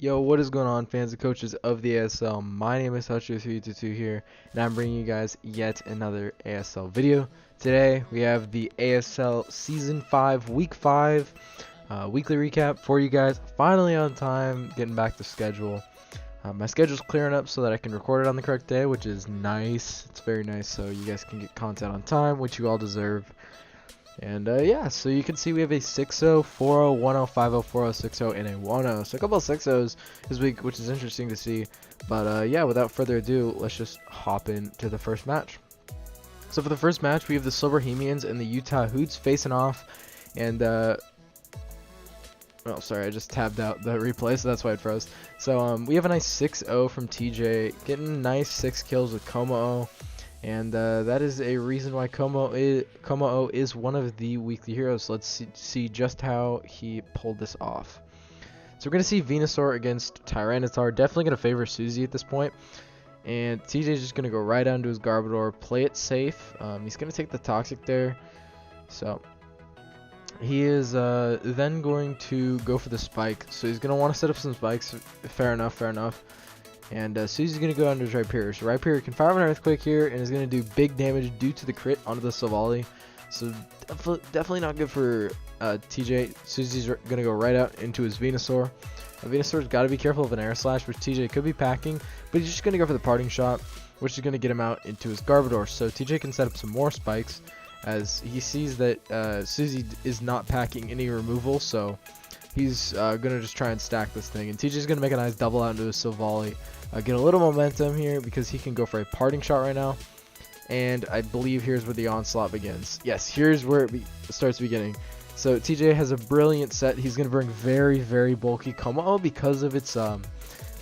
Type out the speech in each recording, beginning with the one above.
Yo, what is going on, fans and coaches of the ASL? My name is Hutcher322 here, and I'm bringing you guys yet another ASL video. Today, we have the ASL Season 5, Week 5 weekly recap for you guys. Finally on time, getting back to schedule. My schedule's clearing up so that I can record it on the correct day, which is nice. It's very nice, so you guys can get content on time, which you all deserve. And yeah, so you can see we have a 6-0, 4-0, 1-0, 5-0, 4-0, 6-0, and a 1-0. So a couple of 6-0s this week, which is interesting to see. But yeah, without further ado, let's just hop into the first match. So for the first match, we have the Silverhemians and the Utah Hoots facing off. And oh, sorry, I just tabbed out the replay, so that's why it froze. So we have a nice 6-0 from TJ, getting nice 6 kills with Como. And that is a reason why Como is one of the weekly heroes. So let's see just how he pulled this off. So we're going to see Venusaur against Tyranitar. Definitely going to favor Susie at this point. And TJ is just going to go right down to his Garbodor, play it safe. He's going to take the Toxic there. So he is then going to go for the Spike. So he's going to want to set up some spikes. Fair enough, fair enough. And Susie's going to go under Rhyperior. So Rhyperior can fire an Earthquake here and is going to do big damage due to the crit onto the Silvally. So definitely not good for TJ. Susie's going to go right out into his Venusaur. Venusaur's got to be careful of an Air Slash, which TJ could be packing. But he's just going to go for the Parting Shot, which is going to get him out into his Garbodor. So TJ can set up some more spikes as he sees that Susie is not packing any removal. So he's going to just try and stack this thing. And TJ's going to make a nice double out into his Silvally. Get a little momentum here because he can go for a Parting Shot right now. And I believe here's where the onslaught begins. Yes, here's where it starts beginning. So TJ has a brilliant set. He's going to bring very, very bulky Como because of its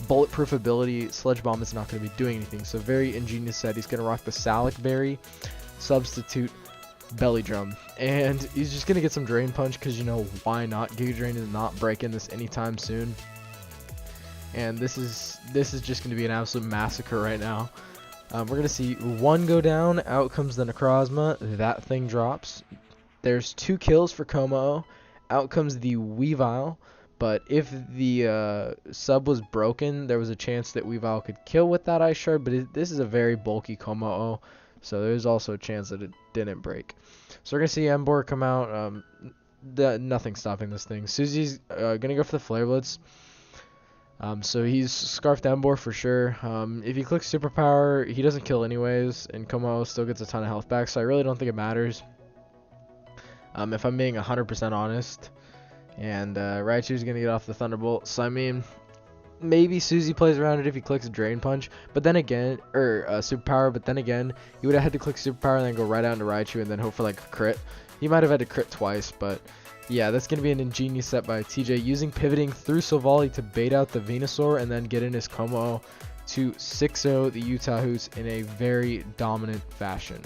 bulletproof ability. Sludge Bomb is not going to be doing anything. So very ingenious set. He's going to rock the Salic Berry, substitute Belly Drum. And he's just going to get some Drain Punch because, you know, why not? Giga Drain is not breaking this anytime soon. And this is just going to be an absolute massacre right now. We're going to see one go down. Out comes the Necrozma. That thing drops. There's 2 kills for Como. Out comes the Weavile. But if the sub was broken, there was a chance that Weavile could kill with that Ice Shard. But this is a very bulky Como. So there's also a chance that it didn't break. So we're going to see Emboar come out. Nothing stopping this thing. Susie's going to go for the Flare Blitz. So he's Scarfed Emboar for sure. If he clicks Superpower, he doesn't kill anyways, and Como still gets a ton of health back, so I really don't think it matters. If I'm being 100% honest. And Raichu's going to get off the Thunderbolt, so I mean, maybe Susie plays around it if he clicks Drain Punch, but then again, Superpower, but then again, he would have had to click Superpower and then go right out into Raichu and then hope for like a crit. He might have had to crit twice, but yeah, that's going to be an ingenious set by TJ, using pivoting through Silvally to bait out the Venusaur and then get in his Como to 6-0 the Utah Hoots in a very dominant fashion.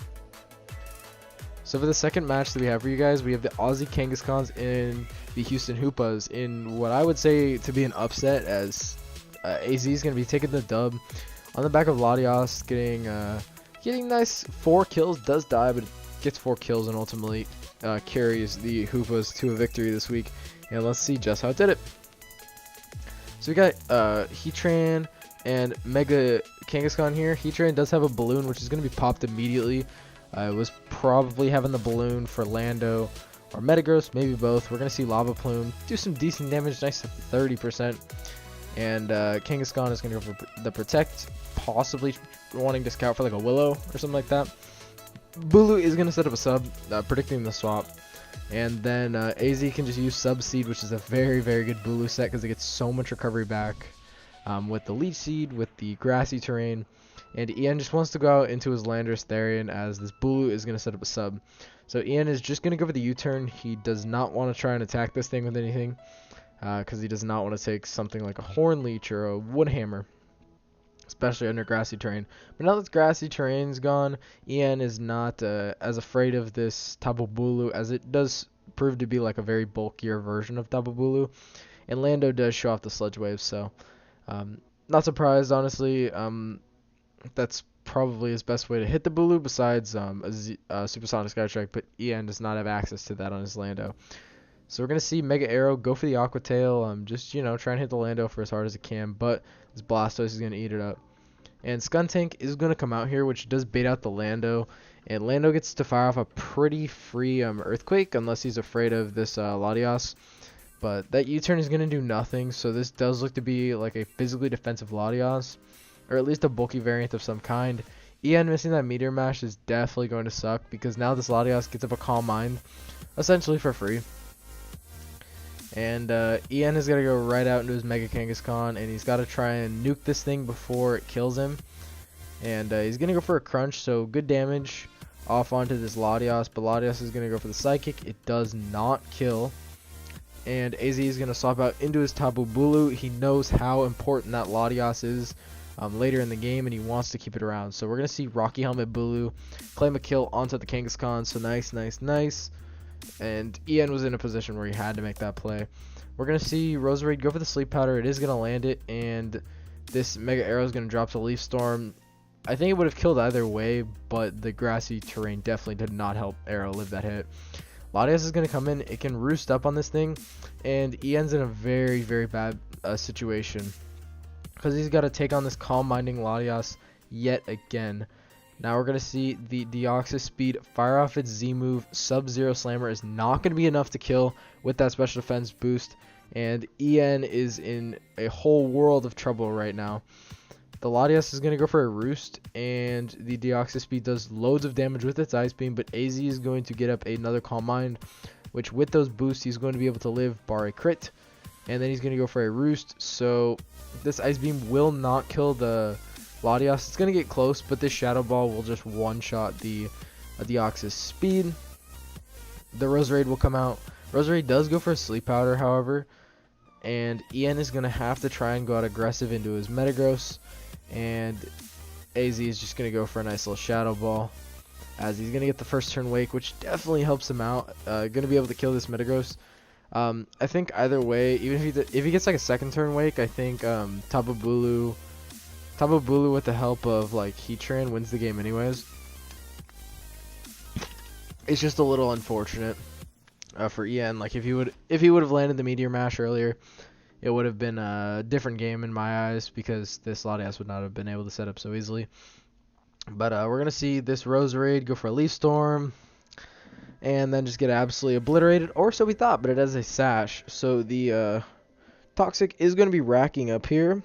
So for the second match that we have for you guys, we have the Aussie Kangaskhan's and the Houston Hoopas in what I would say to be an upset, as AZ is going to be taking the dub on the back of Latios, getting nice 4 kills, does die, but gets 4 kills and ultimately carries the Hoopas to a victory this week. And let's see just how it did it. So we got Heatran and Mega Kangaskhan here. Heatran does have a balloon, which is going to be popped immediately. It was probably having the balloon for Lando or Metagross, maybe both. We're going to see Lava Plume do some decent damage, nice to 30%. And Kangaskhan is going to go for the Protect, possibly wanting to scout for like a Willow or something like that. Bulu is going to set up a sub, predicting the swap. And then AZ can just use Sub Seed, which is a very, very good Bulu set because it gets so much recovery back with the Leech Seed, with the Grassy Terrain. And Ian just wants to go out into his Landorus Therian as this Bulu is going to set up a sub. So Ian is just going to go for the U-turn. He does not want to try and attack this thing with anything because he does not want to take something like a Horn Leech or a Wood Hammer, especially under Grassy Terrain. But now that Grassy Terrain's gone, Ian is not as afraid of this Tapu Bulu, as it does prove to be like a very bulkier version of Tapu Bulu. And Lando does show off the Sludge Wave, so not surprised, honestly. That's probably his best way to hit the Bulu besides a Supersonic Sky Strike, but Ian does not have access to that on his Lando. So we're going to see Mega Arrow go for the Aqua Tail, just, you know, try and hit the Lando for as hard as it can, but this Blastoise is going to eat it up. And Skuntank is going to come out here, which does bait out the Lando, and Lando gets to fire off a pretty free Earthquake, unless he's afraid of this Latias. But that U-turn is going to do nothing, so this does look to be like a physically defensive Latias, or at least a bulky variant of some kind. EN missing that Meteor Mash is definitely going to suck, because now this Latias gets up a Calm Mind, essentially for free. And EN is going to go right out into his Mega Kangaskhan, and he's got to try and nuke this thing before it kills him. And he's going to go for a Crunch, so good damage off onto this Latias, but Latias is going to go for the Psychic. It does not kill. And AZ is going to swap out into his Tapu Bulu. He knows how important that Latias is later in the game, and he wants to keep it around. So we're going to see Rocky Helmet Bulu claim a kill onto the Kangaskhan. So nice. And EN was in a position where he had to make that play. We're going to see Roserade go for the Sleep Powder. It is going to land it, and this Mega Arrow is going to drop to Leaf Storm. I think it would have killed either way, but the grassy terrain definitely did not help Arrow live that hit. Latias is going to come in. It can roost up on this thing, and EN's in a very bad situation, because he's got to take on this Calm Minding Latias yet again. Now we're going to see the Deoxys Speed fire off its Z move. Sub-Zero Slammer is not going to be enough to kill with that special defense boost, and EN is in a whole world of trouble right now. The Latias is going to go for a Roost, and the Deoxys Speed does loads of damage with its Ice Beam, but AZ is going to get up another Calm Mind, which with those boosts he's going to be able to live bar a crit, and then he's going to go for a Roost. So this Ice Beam will not kill the Latias. It's going to get close, but this Shadow Ball will just one-shot the Deoxys Speed. The Roserade will come out. Roserade does go for a Sleep Powder, however, and EN is going to have to try and go out aggressive into his Metagross. And AZ is just going to go for a nice little Shadow Ball, as he's going to get the first turn Wake, which definitely helps him out. Going to be able to kill this Metagross. I think either way, even if he gets like a second turn Wake, I think Tapu Bulu with the help of like Heatran wins the game anyways. It's just a little unfortunate for EN. Like if he would have landed the Meteor Mash earlier, it would have been a different game in my eyes, because this Latias would not have been able to set up so easily. But we're going to see this Roserade go for a Leaf Storm, and then just get absolutely obliterated, or so we thought, but it has a Sash. So the Toxic is going to be racking up here,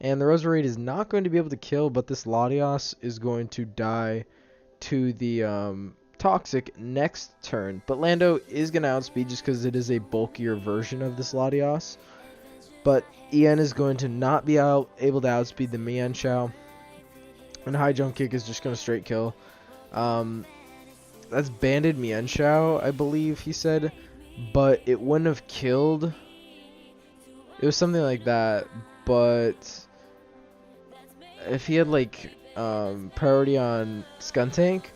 and the Roserade is not going to be able to kill, but this Latias is going to die to the Toxic next turn. But Lando is going to outspeed just because it is a bulkier version of this Latias. But EN is going to not be able to outspeed the Mienshao. And High Jump Kick is just going to straight kill. That's Banded Mienshao, I believe he said. But it wouldn't have killed. It was something like that. But if he had like priority on Skuntank,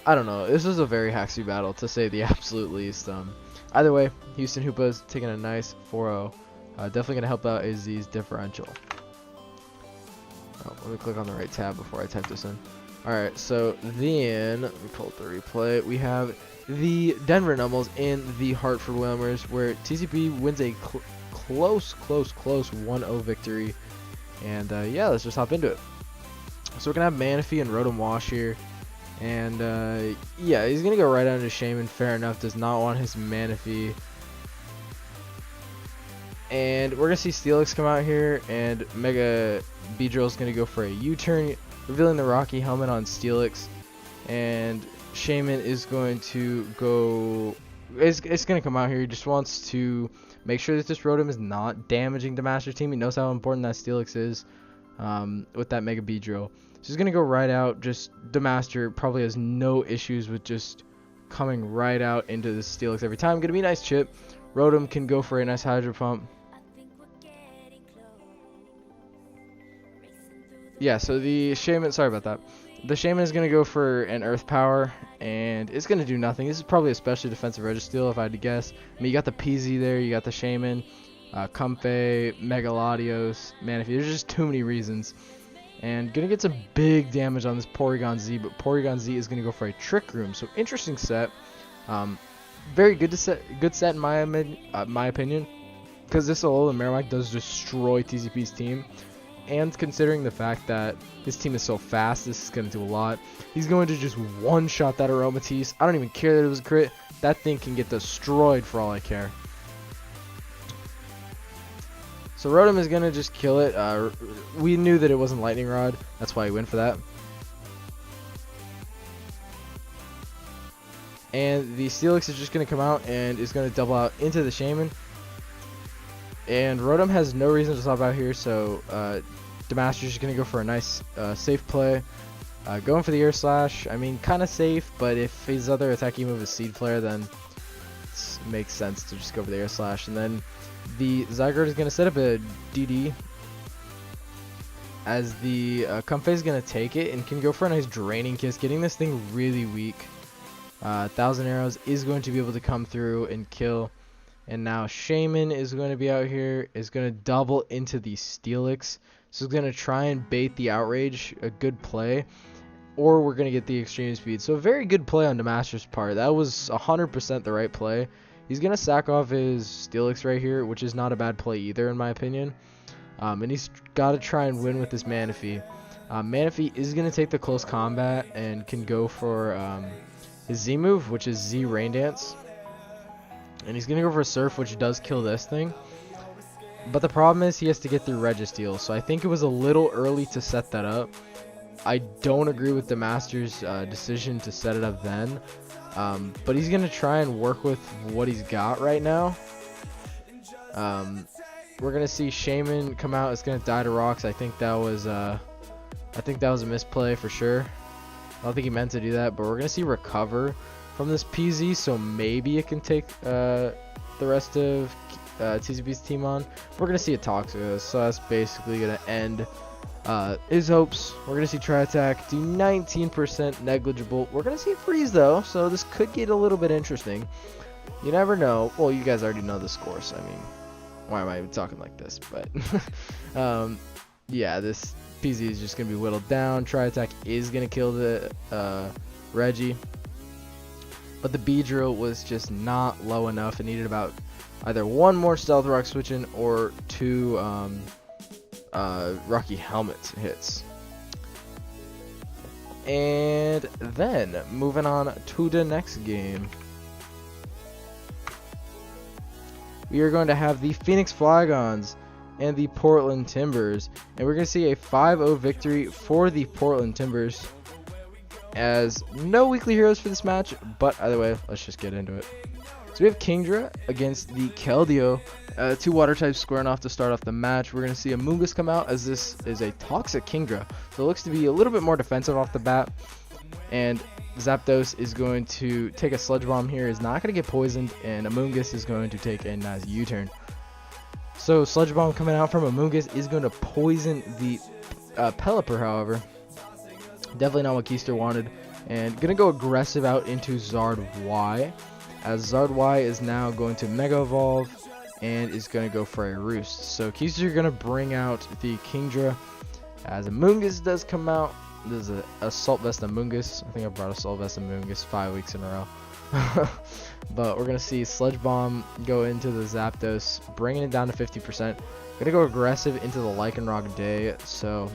I don't know. This was a very haxy battle, to say the absolute least. Either way, Houston Hoopa's taking a nice 4-0. Definitely going to help out AZ's differential. Oh, let me click on the right tab before I type this in. Alright, so then, let me pull up the replay. We have the Denver Nummels and the Hartford Whalers, where TCP wins a close 1-0 victory. And yeah, let's just hop into it. So we're going to have Manaphy and Rotom Wash here. And yeah, he's going to go right out into Shaman. Fair enough, does not want his Manaphy. And we're going to see Steelix come out here, and Mega Beedrill is going to go for a U-turn, revealing the Rocky Helmet on Steelix. And Shaman is going to go... It's going to come out here. He just wants to make sure that this Rotom is not damaging the Master Team. He knows how important that Steelix is with that Mega Beedrill. So he's going to go right out. Just the Master probably has no issues with just coming right out into the Steelix every time. Going to be a nice chip. Rotom can go for a nice Hydro Pump. Yeah, so the Shaman, sorry about that. The Shaman is going to go for an Earth Power, and it's going to do nothing. This is probably a specially defensive Registeel, if I had to guess. I mean, you got the PZ there, you got the Shaman, Comfey, Mega Latios, Manaphy. There's just too many reasons. And going to get some big damage on this Porygon Z, but Porygon Z is going to go for a Trick Room. So interesting set. very good set in my opinion, because this Alolan Marowak does destroy TCP's team. And considering the fact that his team is so fast, this is going to do a lot. He's going to just one-shot that Aromatisse. I don't even care that it was a crit. That thing can get destroyed for all I care. So Rotom is going to just kill it. We knew that it wasn't Lightning Rod. That's why he went for that. And the Steelix is just going to come out and is going to double out into the Shaman. And Rotom has no reason to stop out here, so Damaster's just going to go for a nice safe play. Going for the Air Slash, I mean, kind of safe, but if his other attacking move is Seed Flare, then it makes sense to just go for the Air Slash. And then the Zygarde is going to set up a DD, as the Comfey is going to take it and can go for a nice Draining Kiss, getting this thing really weak. 1,000 Arrows is going to be able to come through and kill. And now Shaman is going to be out here, is going to double into the Steelix. So he's going to try and bait the Outrage, a good play. Or we're going to get the Extreme Speed. So a very good play on Damaster's part. That was 100% the right play. He's going to sack off his Steelix right here, which is not a bad play either in my opinion. And he's got to try and win with this Manaphy. Manaphy is going to take the close combat and can go for his Z move, which is Z Rain Dance. And he's going to go for a Surf, which does kill this thing. But the problem is he has to get through Registeel. So I think it was a little early to set that up. I don't agree with the Master's decision to set it up then. But he's going to try and work with what he's got right now. We're going to see Shaman come out. It's going to die to Rocks. I think that was a misplay for sure. I don't think he meant to do that. But we're going to see Recover from this PZ, so maybe it can take the rest of TCP's team on. We're going to see a Toxicus, so that's basically going to end his hopes. We're going to see Tri-Attack do 19% negligible. We're going to see Freeze, though, so this could get a little bit interesting. You never know. Well, you guys already know the score, so I mean, why am I even talking like this? But, yeah, this PZ is just going to be whittled down. Tri-Attack is going to kill the Reggie. But the Beedrill was just not low enough. It needed about either one more Stealth Rock switch in or two Rocky Helmet hits. And then moving on to the next game, we are going to have the Phoenix Flygons and the Portland Timbers. And we're going to see a 5-0 victory for the Portland Timbers. As no weekly heroes for this match, but either way, let's just get into it. So we have Kingdra against the Keldeo, two water types squaring off to start off the match. We're going to see a Mungus come out, as this is a toxic Kingdra, so it looks to be a little bit more defensive off the bat. And Zapdos is going to take a Sludge Bomb here, is not going to get poisoned, and Amoonguss is going to take a nice U-turn. So Sludge Bomb coming out from Amoonguss is going to poison the Pelipper, however. Definitely not what Keister wanted. And going to go aggressive out into Zard Y, as Zard Y is now going to Mega Evolve and is going to go for a Roost. So Keister going to bring out the Kingdra, as Amoonguss does come out. This is an Assault Vest Amoonguss. I think I brought Assault Vest Amoonguss 5 weeks in a row. But we're going to see Sludge Bomb go into the Zapdos, bringing it down to 50%. Going to go aggressive into the Lycanroc Day. So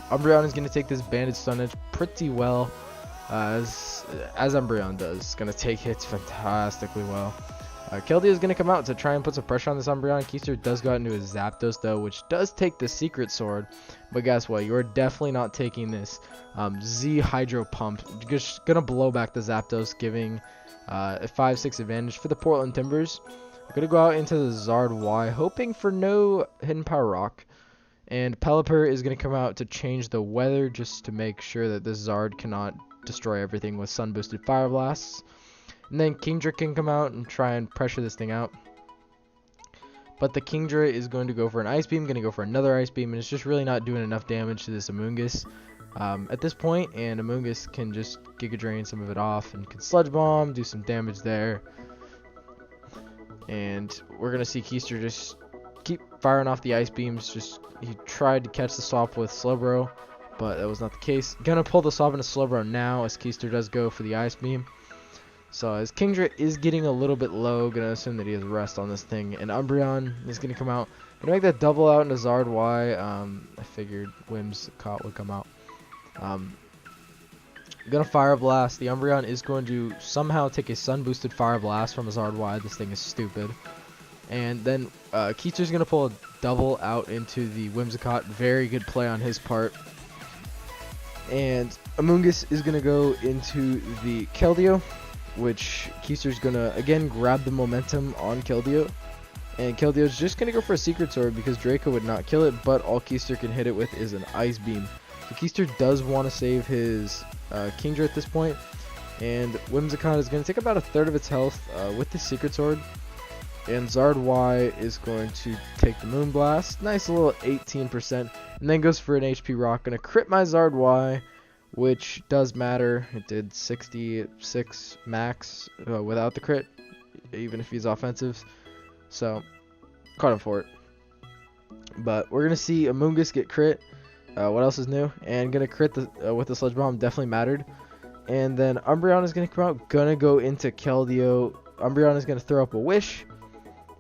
Umbreon is going to take this Banded Stun Edge pretty well, as Umbreon does. It's going to take hits fantastically well. Keldeo is going to come out to try and put some pressure on this Umbreon. Keister does go out into his Zapdos, though, which does take the Secret Sword. But guess what? You're definitely not taking this Z Hydro Pump. Just going to blow back the Zapdos, giving a 5-6 advantage for the Portland Timbers. I'm going to go out into the Zard Y, hoping for no Hidden Power Rock. And Pelipper is going to come out to change the weather, just to make sure that this Zard cannot destroy everything with Sun Boosted Fire Blasts. And then Kingdra can come out and try and pressure this thing out. But the Kingdra is going to go for an Ice Beam, going to go for another Ice Beam, and it's just really not doing enough damage to this Amoonguss at this point. And Amoonguss can just Giga Drain some of it off and can Sludge Bomb, do some damage there. And we're going to see Keister just keep firing off the Ice Beams. He tried to catch the swap with Slowbro, but that was not the case. Gonna pull the swap into Slowbro now, as Keister does go for the Ice Beam. So as Kingdra is getting a little bit low, gonna assume that he has rest on this thing, and Umbreon is gonna come out. Gonna make that double out into Zard Y. I figured Whimsicott would come out. Gonna Fire Blast. The Umbreon is going to somehow take a Sun boosted Fire Blast from a Zard Y. This thing is stupid. And then Keister's gonna pull a double out into the Whimsicott. Very good play on his part. And Amoonguss is gonna go into the Keldeo, which Keister's gonna again grab the momentum on Keldeo. And Keldeo's just gonna go for a Secret Sword because Draco would not kill it, but all Keister can hit it with is an Ice Beam. So Keister does want to save his Kingdra at this point, and Whimsicott is going to take about a third of its health with the Secret Sword, and Zard Y is going to take the Moonblast, nice little 18%, and then goes for an HP Rock. Going to crit my Zard Y, which does matter. It did 66 max without the crit, even if he's offensive, so caught him for it. But we're going to see Amoonguss get crit. What else is new? And gonna crit with the Sludge Bomb, definitely mattered. And then Umbreon is gonna come out, gonna go into Keldeo. Umbreon is gonna throw up a Wish,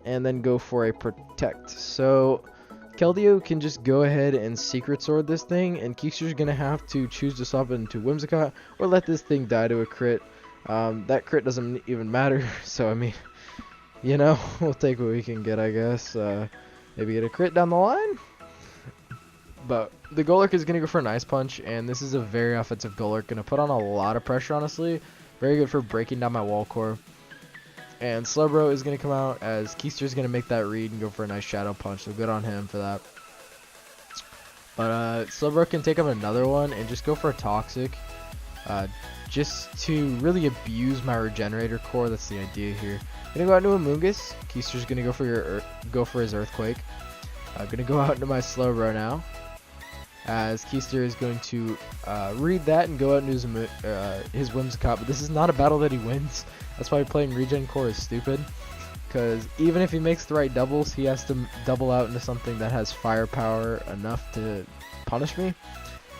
and then go for a Protect. So Keldeo can just go ahead and Secret Sword this thing, and Keister's gonna have to choose to swap it into Whimsicott or let this thing die to a crit. That crit doesn't even matter, so I mean, you know, we'll take what we can get, I guess. Maybe get a crit down the line. But the Golurk is going to go for an Ice Punch, and this is a very offensive Golurk. Going to put on a lot of pressure, honestly. Very good for breaking down my wall core. And Slowbro is going to come out as Keister is going to make that read and go for a nice Shadow Punch, so good on him for that. But Slowbro can take up another one and just go for a Toxic. Just to really abuse my Regenerator core, that's the idea here. Going to go out into Amoonguss. Keister's going to go for his Earthquake. Going to go out into my Slowbro now, as Keister is going to read that and go out into his Whimsicott, but this is not a battle that he wins. That's why playing Regen Core is stupid, because even if he makes the right doubles, he has to double out into something that has firepower enough to punish me.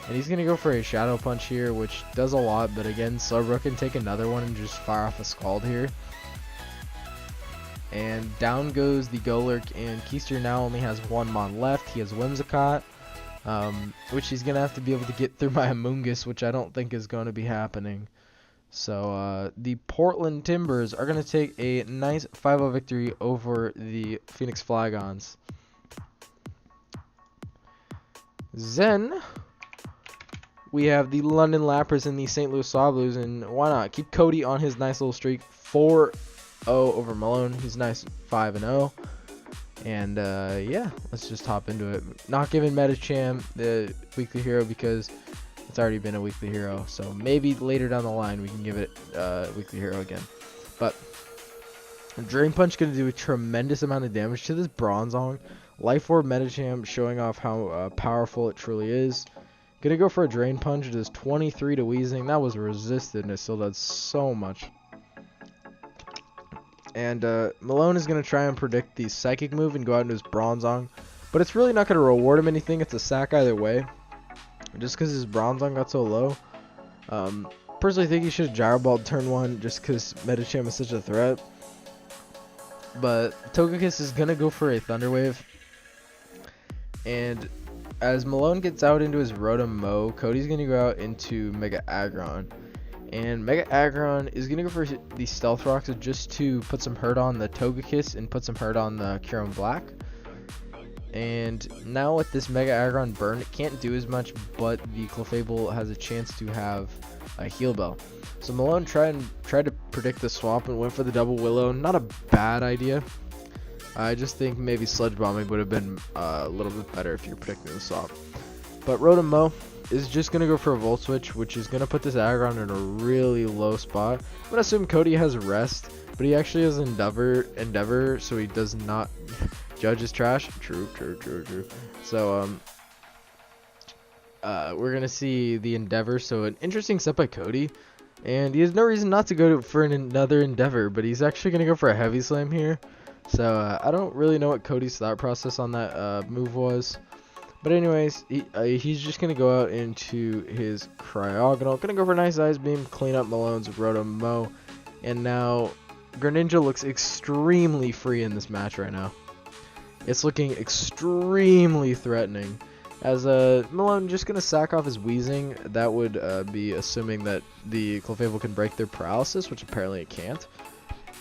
And he's going to go for a Shadow Punch here, which does a lot, but again, Slowbro can take another one and just fire off a Scald here. And down goes the Golurk, and Keister now only has one Mon left. He has Whimsicott, which he's going to have to be able to get through my Amoonguss, which I don't think is going to be happening. So the Portland Timbers are going to take a nice 5-0 victory over the Phoenix Flygons. Then we have the London Lapras and the St. Louis Sawblues, and why not? Keep Cody on his nice little streak, 4-0 over Malone. He's nice 5-0. And yeah, let's just hop into it. Not giving Metacham the weekly hero because it's already been a weekly hero. So maybe later down the line we can give it weekly hero again. But Drain Punch going to do a tremendous amount of damage to this Bronzong. Life Orb Metacham showing off how powerful it truly is. Gonna go for a Drain Punch. It does 23 to Weezing. That was resisted and it still does so much. And Malone is going to try and predict the Psychic move and go out into his Bronzong. But it's really not going to reward him anything. It's a sack either way. Just because his Bronzong got so low. Personally think he should have Gyro Balled turn 1 just because Metacham is such a threat. But Togekiss is going to go for a Thunder Wave. And as Malone gets out into his Rotom-Mow, Cody's going to go out into Mega Aggron. And Mega Aggron is going to go for the Stealth Rocks just to put some hurt on the Togekiss and put some hurt on the Kyurem Black. And now with this Mega Aggron burn, it can't do as much, but the Clefable has a chance to have a Heal Bell. So Malone tried to predict the swap and went for the Double Willow. Not a bad idea. I just think maybe Sludge Bombing would have been a little bit better if you're predicting the swap. But Rotom-Mow is just going to go for a Volt Switch, which is going to put this Aggron in a really low spot. I'm going to assume Cody has Rest, but he actually has Endeavor, so he does not judge his trash. True. So, we're going to see the Endeavor, so an interesting set by Cody. And he has no reason not to go for another Endeavor, but he's actually going to go for a Heavy Slam here. So, I don't really know what Cody's thought process on that move was. But anyways, he's just going to go out into his Cryogonal. Going to go for a nice Ice Beam, clean up Malone's Rotom-Mow. And now Greninja looks extremely free in this match right now. It's looking extremely threatening. As Malone just going to sack off his Weezing. That would be assuming that the Clefable can break their paralysis, which apparently it can't.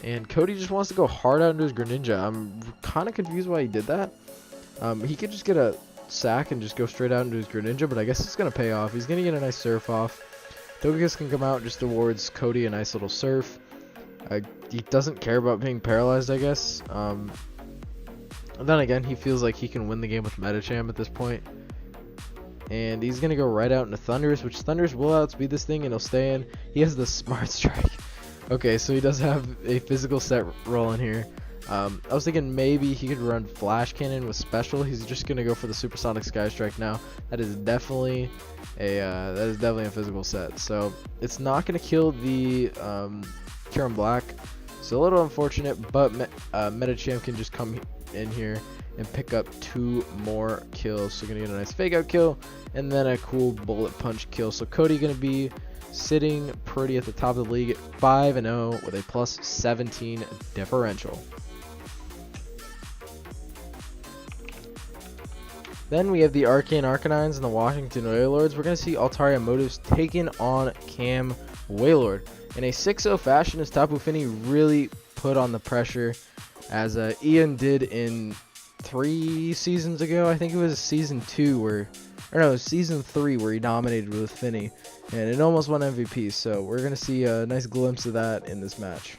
And Cody just wants to go hard out into his Greninja. I'm kind of confused why he did that. He could just get a sack and just go straight out into his Greninja, but I guess it's going to pay off. He's going to get a nice Surf off. Togekiss can come out and just awards Cody a nice little Surf. He doesn't care about being paralyzed, I guess. And then again, he feels like he can win the game with Medicham at this point. And he's going to go right out into Thundurus, which Thundurus will outspeed this thing and he'll stay in. He has the Smart Strike. Okay, so he does have a physical set rolling here. I was thinking maybe he could run Flash Cannon with Special. He's just going to go for the Supersonic Sky Strike now. That is definitely a physical set. So it's not going to kill the Kyurem Black. So a little unfortunate, but Medicham can just come in here and pick up 2 more kills. So gonna get a nice fake out kill and then a cool bullet punch kill. So Cody gonna be sitting pretty at the top of the league at 5-0 with a plus 17 differential. Then we have the Arcane Arcanines and the Washington Wailords. We're gonna see Altaria Motives taking on Cam Wailord. In a 6-0 fashion, as Tapu Fini really put on the pressure, as Ian did in 3 seasons ago. I think it was season 2 where, or no, it was season 3 where he dominated with Fini, and it almost won MVP. So we're gonna see a nice glimpse of that in this match.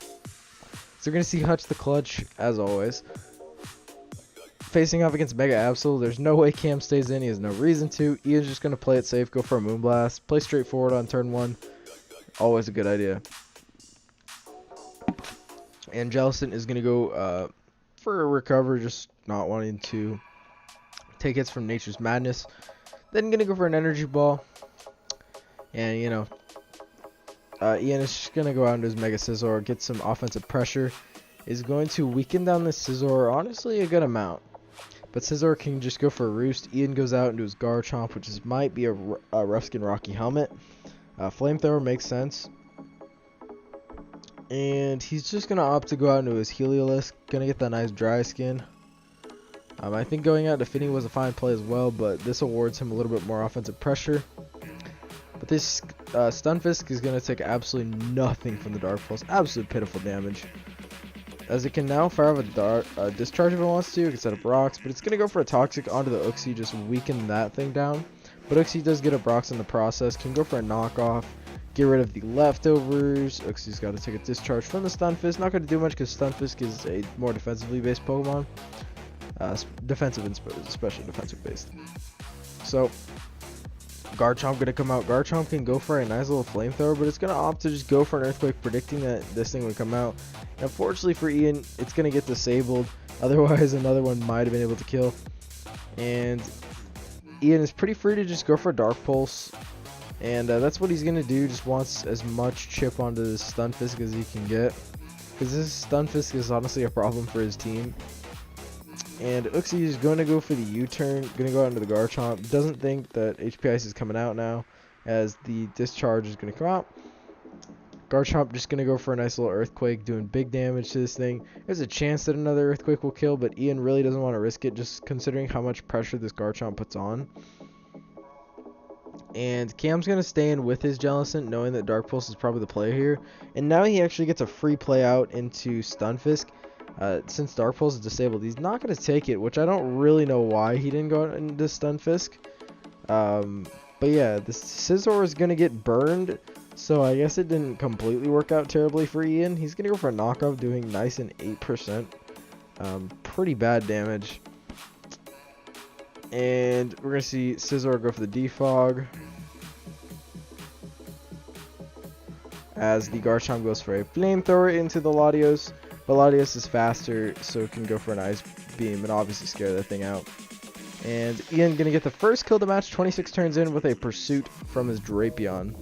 So we're gonna see Hutch the Clutch as always, facing off against Mega Absol. There's no way Cam stays in. He has no reason to. Ian's just gonna play it safe, go for a Moonblast, play straightforward on turn 1. Always a good idea. And Jellicent is going to go for a recover, just not wanting to take hits from Nature's Madness. Then going to go for an Energy Ball. And, you know, Ian is just going to go out into his Mega Scizor, get some offensive pressure. Is going to weaken down the Scizor, honestly, a good amount. But Scizor can just go for a Roost. Ian goes out into his Garchomp, which might be a Rough Skin Rocky Helmet. Flamethrower makes sense. And he's just going to opt to go out into his Heliolisk. Going to get that nice Dry Skin. I think going out to Fini was a fine play as well, but this awards him a little bit more offensive pressure. But this Stunfisk is going to take absolutely nothing from the Dark Pulse. Absolute pitiful damage. As it can now fire off a Discharge if it wants to. It can set up rocks, but it's going to go for a Toxic onto the Uxie, just weaken that thing down. But Uxie does get up rocks in the process. Can go for a knockoff. Get rid of the leftovers. Uxie's got to take a Discharge from the Stunfisk. Not going to do much because Stunfisk is a more defensively based Pokemon. Defensive, especially defensive based. So Garchomp going to come out. Garchomp can go for a nice little Flamethrower, but it's going to opt to just go for an Earthquake, predicting that this thing would come out. And unfortunately for Ian, it's going to get disabled. Otherwise, another one might have been able to kill. And Ian is pretty free to just go for Dark Pulse. And that's what he's going to do. Just wants as much chip onto this Stunfisk as he can get. Because this Stunfisk is honestly a problem for his team. And Uxie is going to go for the U-turn. Going to go out into the Garchomp. Doesn't think that HP Ice is coming out now, as the Discharge is going to come out. Garchomp just going to go for a nice little Earthquake, doing big damage to this thing. There's a chance that another Earthquake will kill, but Ian really doesn't want to risk it, just considering how much pressure this Garchomp puts on. And Cam's going to stay in with his Jellicent, knowing that Dark Pulse is probably the play here. And now he actually gets a free play out into Stunfisk. Since Dark Pulse is disabled, he's not going to take it, which I don't really know why he didn't go into Stunfisk. But yeah, the Scizor is going to get burned, so I guess it didn't completely work out terribly for Ian. He's going to go for a knockoff, doing nice and 8%. Pretty bad damage. And we're going to see Scizor go for the Defog, as the Garchomp goes for a Flamethrower into the Latios. But Latios is faster, so it can go for an Ice Beam and obviously scare that thing out. And Ian going to get the first kill of the match, 26 turns in, with a Pursuit from his Drapion.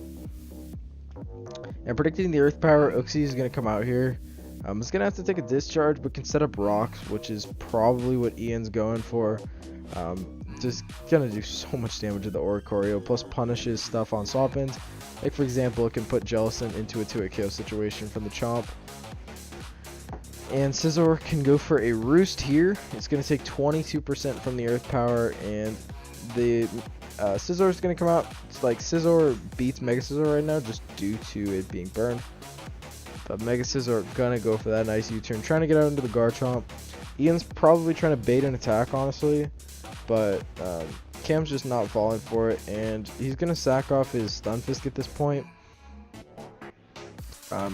And predicting the Earth Power, Uxie is going to come out here. It's going to have to take a Discharge, but can set up rocks, which is probably what Ian's going for. just gonna do so much damage to the Oricorio, plus punishes stuff on swap ins. Like for example, it can put Jellicent into a 2-hit KO situation from the Chomp. And Scizor can go for a Roost here. It's going to take 22% from the Earth Power, and the Scizor is going to come out. It's like Scizor beats Mega Scizor right now just due to it being burned. But Mega Scizor going to go for that nice U-turn, trying to get out into the Garchomp. Ian's probably trying to bait an attack, honestly, but Cam's just not falling for it, and he's going to sack off his Stunfisk at this point.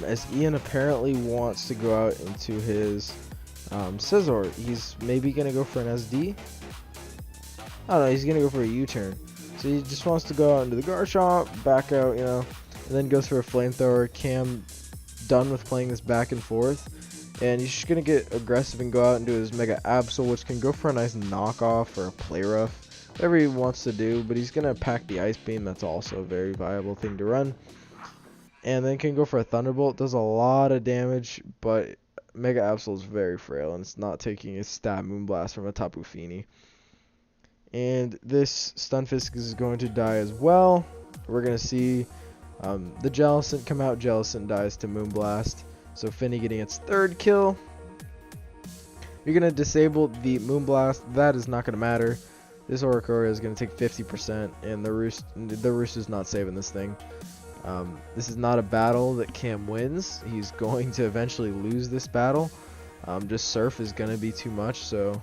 As Ian apparently wants to go out into his Scizor. He's maybe going to go for an SD. I don't know, he's going to go for a U-turn. So he just wants to go out into the Garchomp, back out, you know, and then goes for a Flamethrower. Cam done with playing this back and forth. And he's just going to get aggressive and go out and do his Mega Absol, which can go for a nice knockoff or a Play Rough, whatever he wants to do. But he's going to pack the Ice Beam. That's also a very viable thing to run. And then can go for a Thunderbolt. Does a lot of damage, but Mega Absol is very frail, and it's not taking a stab Moonblast from a Tapu Fini. And this Stunfisk is going to die as well. We're going to see the Jellicent come out. Jellicent dies to Moonblast. So Finny getting its 3rd kill. You're going to disable the Moonblast. That is not going to matter. This Oricorio is going to take 50%, and the Roost is not saving this thing. This is not a battle that Cam wins. He's going to eventually lose this battle. Just Surf is going to be too much, so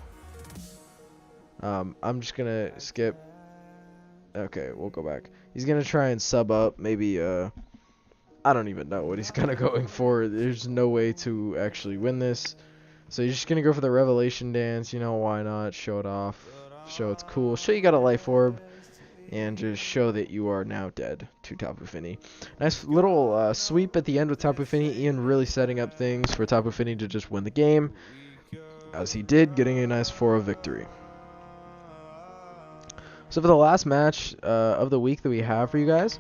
I'm just going to skip. Okay, we'll go back. He's going to try and sub up. Maybe, I don't even know what he's kind of going for. There's no way to actually win this. So he's just going to go for the Revelation Dance. You know, why not? Show it off. Show it's cool. Show you got a Life Orb. And just show that you are now dead to Tapu Fini. Nice little sweep at the end with Tapu Fini. Ian really setting up things for Tapu Fini to just win the game, as he did, getting a nice 4-0 victory. So for the last match of the week that we have for you guys,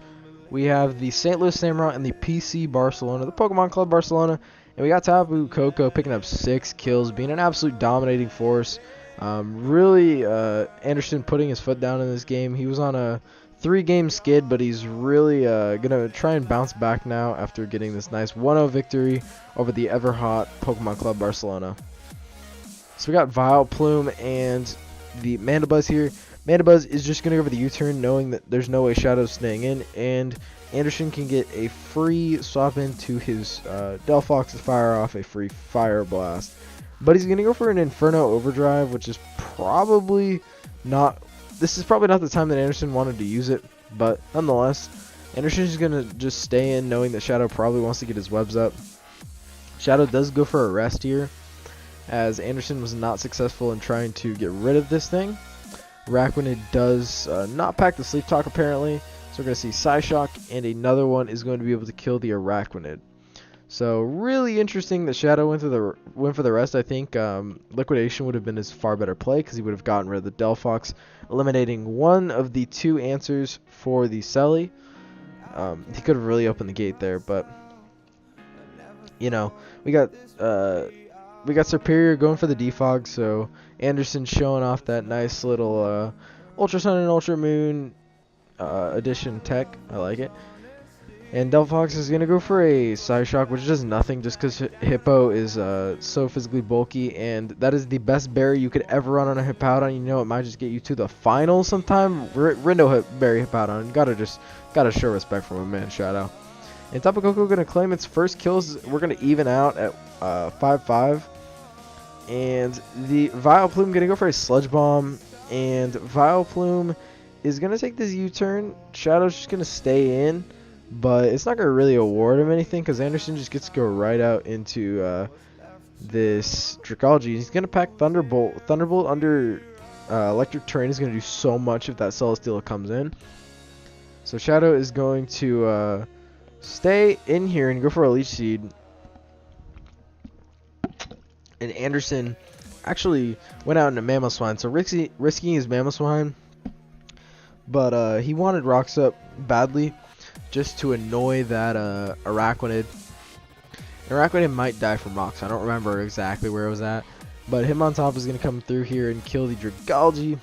we have the St. Louis Samurott and the PC Barcelona, the Pokemon Club Barcelona. And we got Tapu Koko picking up 6 kills, being an absolute dominating force. Really, Anderson putting his foot down in this game. He was on a 3-game skid, but he's really going to try and bounce back now after getting this nice 1-0 victory over the ever-hot Pokemon Club Barcelona. So we got Vileplume and the Mandibuzz here. Mandibuzz is just going to go for the U-turn, knowing that there's no way Shadow's staying in, and Anderson can get a free swap into his Delphox to fire off a free Fire Blast. But he's going to go for an Inferno Overdrive, which is probably not... This is probably not the time that Anderson wanted to use it, but nonetheless, Anderson's going to just stay in, knowing that Shadow probably wants to get his webs up. Shadow does go for a rest here, as Anderson was not successful in trying to get rid of this thing. Araquanid does not pack the Sleep Talk, apparently, so we're going to see Psyshock, and another one is going to be able to kill the Araquanid. So really interesting that Shadow went for the rest. I think Liquidation would have been his far better play, because he would have gotten rid of the Delphox, eliminating one of the 2 answers for the Selly. He could have really opened the gate there, but you know, we got Superior going for the Defog, so Anderson showing off that nice little Ultra Sun and Ultra Moon edition tech. I like it. And Delphox is going to go for a Psyshock, which does nothing just because Hippo is so physically bulky, and that is the best berry you could ever run on a Hippowdon. You know, it might just get you to the finals sometime. Rindo Berry Hippowdon. Gotta show respect from a man, Shadow. And Tapu Koko going to claim its first kills. We're going to even out at 5-5. And the Vileplume going to go for a Sludge Bomb, and Vileplume is going to take this U-turn. Shadow's just going to stay in. But it's not going to really award him anything, because Anderson just gets to go right out into this Dragalge. He's going to pack Thunderbolt. Thunderbolt under Electric Terrain is going to do so much if that Celesteela comes in. So Shadow is going to stay in here and go for a Leech Seed. And Anderson actually went out into Mamoswine. So risking his Mamoswine. But he wanted Rocks Up badly, just to annoy that Araquanid. Araquanid might die from rocks. I don't remember exactly where it was at. But him on top is going to come through here and kill the Dragalge.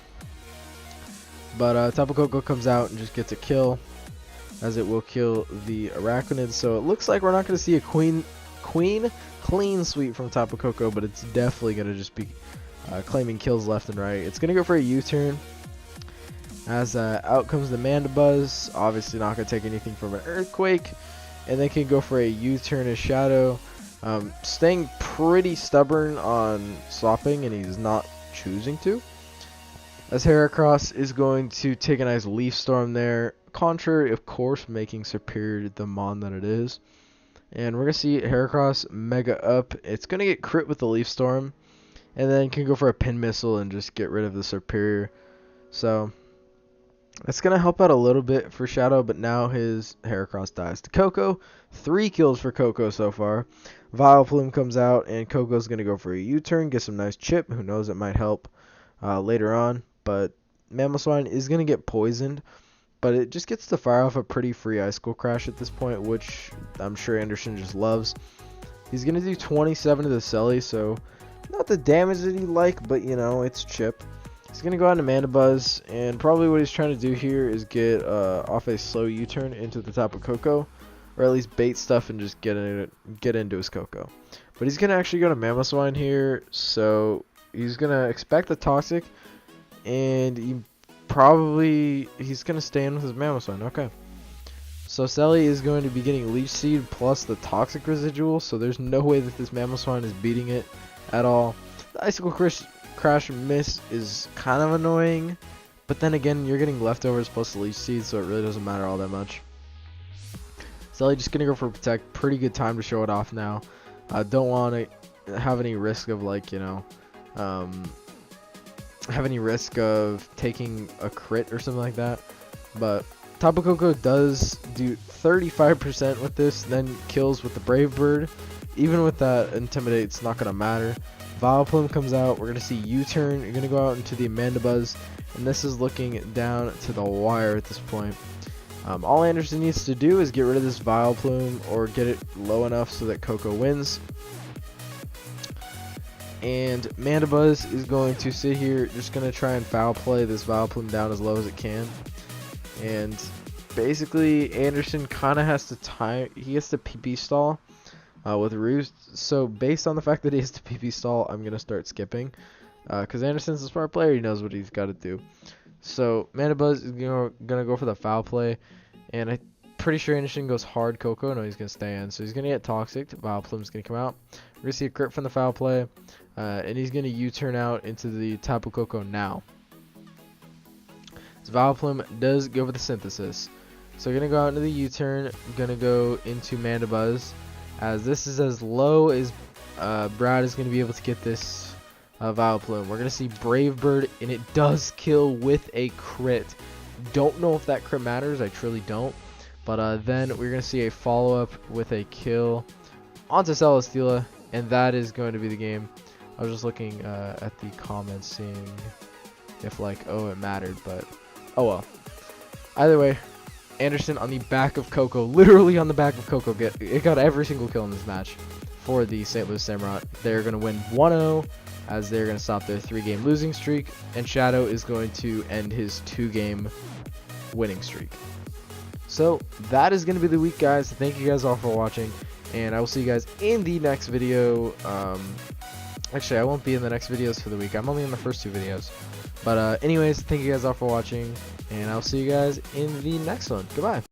But Tapu Koko comes out and just gets a kill, as it will kill the Arachnid. So it looks like we're not going to see a queen clean sweep from Tapu Koko, but it's definitely going to just be claiming kills left and right. It's going to go for a U-turn, as out comes the Mandibuzz. Obviously not going to take anything from an Earthquake, and then can go for a U-turn as Shadow. Staying pretty stubborn on swapping, and he's not choosing to. As Heracross is going to take a nice Leaf Storm there. Contrary, of course, making superior to the Mon that it is. And we're going to see Heracross Mega Up. It's going to get crit with the Leaf Storm, and then can go for a Pin Missile and just get rid of the superior. So that's going to help out a little bit for Shadow, but now his Heracross dies to Koko. 3 kills for Koko so far. Vileplume comes out, and Koko's going to go for a U-turn, get some nice chip. Who knows, it might help later on. But Mamoswine is going to get poisoned, but it just gets to fire off a pretty free Icicle Crash at this point, which I'm sure Anderson just loves. He's going to do 27 to the Selly, so not the damage that he'd like, but you know, it's chip. He's going to go out to Mandibuzz, and probably what he's trying to do here is get off a slow U-turn into the Tapu Koko, or at least bait stuff and just get into his Koko. But he's going to actually go to Mamoswine here, so he's going to expect the Toxic, and he's going to stay in with his Mamoswine. Okay. So Selly is going to be getting Leech Seed plus the Toxic residual, so there's no way that this Mamoswine is beating it at all. The Icicle Crash miss is kind of annoying, but then again, you're getting leftovers plus the Leech Seed, so it really doesn't matter all that much. Selly just going to go for Protect. Pretty good time to show it off now. Don't want to have any risk of, like, you know, have any risk of taking a crit or something like that. But Tapu Koko does do 35% with this, then kills with the Brave Bird. Even with that Intimidate, it's not going to matter. Vileplume comes out. We're going to see U-turn. You're going to go out into the Mandibuzz, and this is looking down to the wire at this point. All Anderson needs to do is get rid of this Vileplume or get it low enough so that Koko wins. And Mandibuzz is going to sit here, just going to try and foul play this Vileplume down as low as it can. And basically, Anderson kind of has to he has to PP stall with Roost. So based on the fact that he has to PP stall, I'm going to start skipping. Because Anderson's a smart player, he knows what he's got to do. So Mandibuzz is going to go for the foul play. And I'm pretty sure Anderson goes hard Koko. No, he's going to stay in. So he's going to get Toxic. Vileplume's going to come out. We're going to see a crit from the foul play. And he's going to U-turn out into the Tapu Koko now. So Vileplume does go with the Synthesis. So we're going to go out into the U-turn. Going to go into Mandibuzz. As this is as low as Brad is going to be able to get this Vileplume. We're going to see Brave Bird, and it does kill with a crit. Don't know if that crit matters. I truly don't. But then we're going to see a follow-up with a kill onto Celesteela, and that is going to be the game. I was just looking at the comments, seeing if, like, oh, it mattered, but oh well. Either way, Anderson on the back of Koko, literally on the back of Koko, it got every single kill in this match for the St. Louis Samurai. They're going to win 1-0, as they're going to stop their 3-game losing streak, and Shadow is going to end his 2-game winning streak. So that is going to be the week, guys. Thank you guys all for watching, and I will see you guys in the next video. Actually, I won't be in the next videos for the week. I'm only in the first 2 videos. But anyways, thank you guys all for watching, and I'll see you guys in the next one. Goodbye.